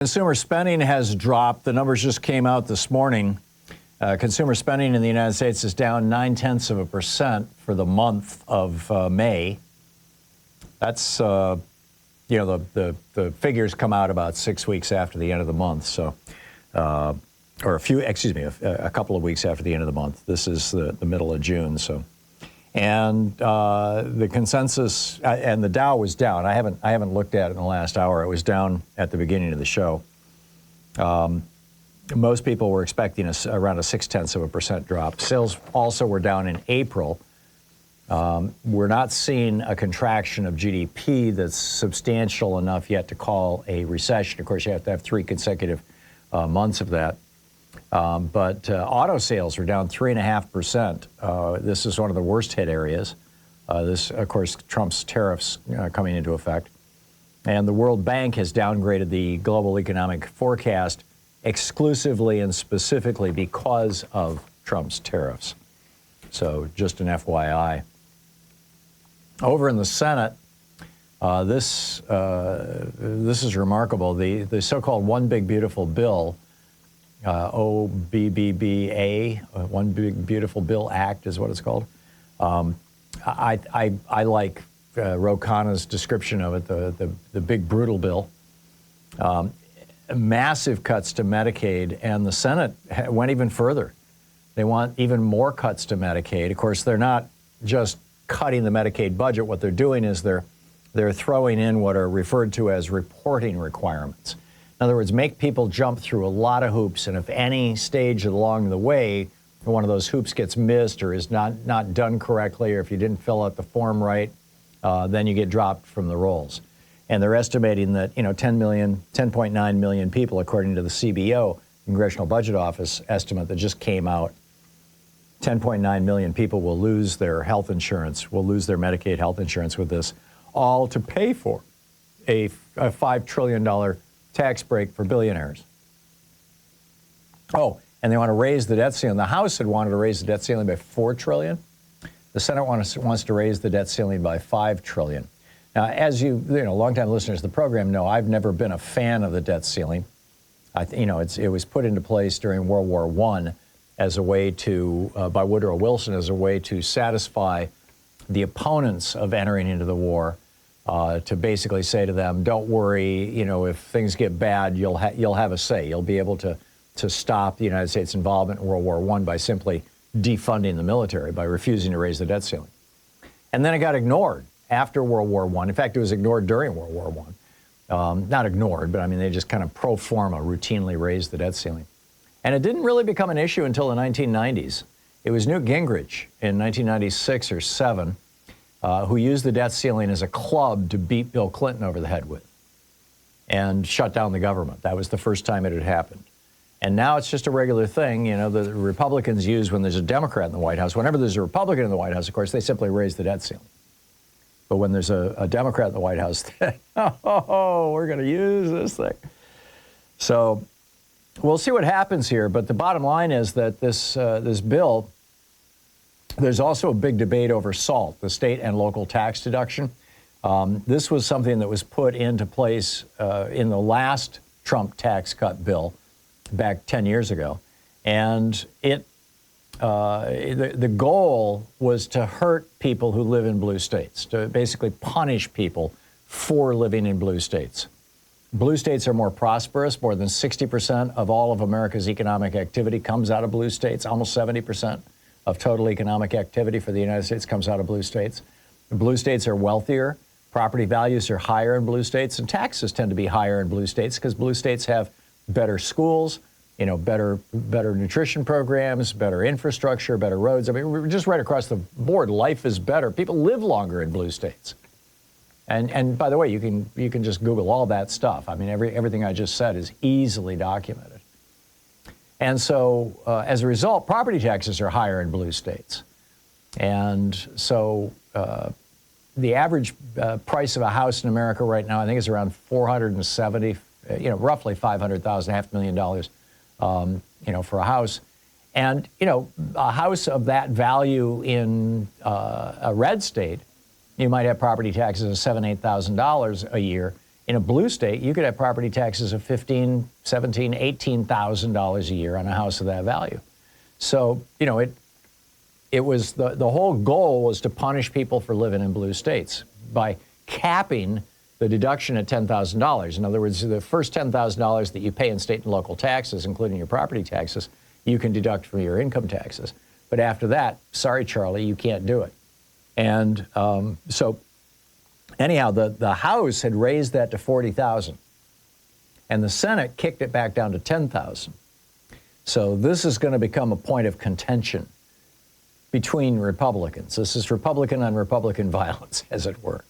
Consumer spending has dropped. The numbers just came out this morning. Consumer spending in the United States is down 0.9% for the month of May. That's, the figures come out about 6 weeks after the end of the month. So, a couple of weeks after the end of the month. This is the middle of June. So, and the consensus and the Dow was down. I haven't looked at it in the last hour. It was down at the beginning of the show. Most people were expecting around a 0.6% drop. Sales also were down in April. We're not seeing a contraction of GDP that's substantial enough yet to call a recession. Of course, you have to have 3 consecutive months of that. But auto sales were down 3.5%. This is one of the worst hit areas. This, of course, Trump's tariffs coming into effect. And the World Bank has downgraded the global economic forecast exclusively and specifically because of Trump's tariffs. So just an FYI. Over in the Senate, this is remarkable. The so-called One Big Beautiful Bill, OBBBA, One Big Beautiful Bill Act is what it's called. I like Ro Khanna's description of it, the big brutal bill. Massive cuts to Medicaid, and the Senate went even further. They want even more cuts to Medicaid. Of course, they're not just cutting the Medicaid budget. What they're doing is they're throwing in what are referred to as reporting requirements. In other words, make people jump through a lot of hoops, and if any stage along the way one of those hoops gets missed or is not done correctly, or if you didn't fill out the form right, then you get dropped from the rolls. And they're estimating that 10.9 million people, according to the CBO, Congressional Budget Office estimate that just came out, 10.9 million people will lose their health insurance, will lose their Medicaid health insurance with this, all to pay for a $5 trillion tax break for billionaires. Oh, and they want to raise the debt ceiling. The House had wanted to raise the debt ceiling by $4 trillion. The Senate wants to raise the debt ceiling by $5 trillion. Now, as longtime listeners to the program know, I've never been a fan of the debt ceiling. It was put into place during World War I as a way to, by Woodrow Wilson, as a way to satisfy the opponents of entering into the war, to basically say to them, don't worry, if things get bad, you'll have a say. You'll be able to stop the United States involvement in World War I by simply defunding the military, by refusing to raise the debt ceiling. And then it got ignored after World War I. In fact, it was ignored during World War I. Not ignored, but they just kind of pro forma routinely raised the debt ceiling. And it didn't really become an issue until the 1990s. It was Newt Gingrich in 1996 or 7 who used the debt ceiling as a club to beat Bill Clinton over the head with and shut down the government. That was the first time it had happened. And now it's just a regular thing, the Republicans use when there's a Democrat in the White House. Whenever there's a Republican in the White House, of course, they simply raise the debt ceiling. But when there's a Democrat in the White House, we're going to use this thing. So we'll see what happens here. But the bottom line is that this bill, there's also a big debate over SALT, the state and local tax deduction. This was something that was put into place in the last Trump tax cut bill back 10 years ago. And the goal was to hurt people who live in blue states, to basically punish people for living in blue states. Blue states are more prosperous. More than 60% of all of America's economic activity comes out of blue states. Almost 70% of total economic activity for the United States comes out of blue states. The blue states are wealthier. Property values are higher in blue states, and taxes tend to be higher in blue states because blue states have better schools, better nutrition programs, better infrastructure, better roads. We're just right across the board. Life is better. People live longer in blue states. And by the way, you can just Google all that stuff. Everything I just said is easily documented. And so as a result, property taxes are higher in blue states. And so the average price of a house in America right now, I think, is around $470, roughly $500,000, $500,000 for a house. And, a house of that value in a red state, you might have property taxes of $7,000, $8,000 a year. In a blue state, you could have property taxes of $15,000, $17,000, $18,000 a year on a house of that value. So, you know, it was the whole goal was to punish people for living in blue states by capping the deduction at $10,000. In other words, the first $10,000 that you pay in state and local taxes, including your property taxes, you can deduct from your income taxes. But after that, sorry, Charlie, you can't do it. And so anyhow, the House had raised that to $40,000, and the Senate kicked it back down to $10,000. So this is going to become a point of contention between Republicans. This is Republican on Republican violence, as it were.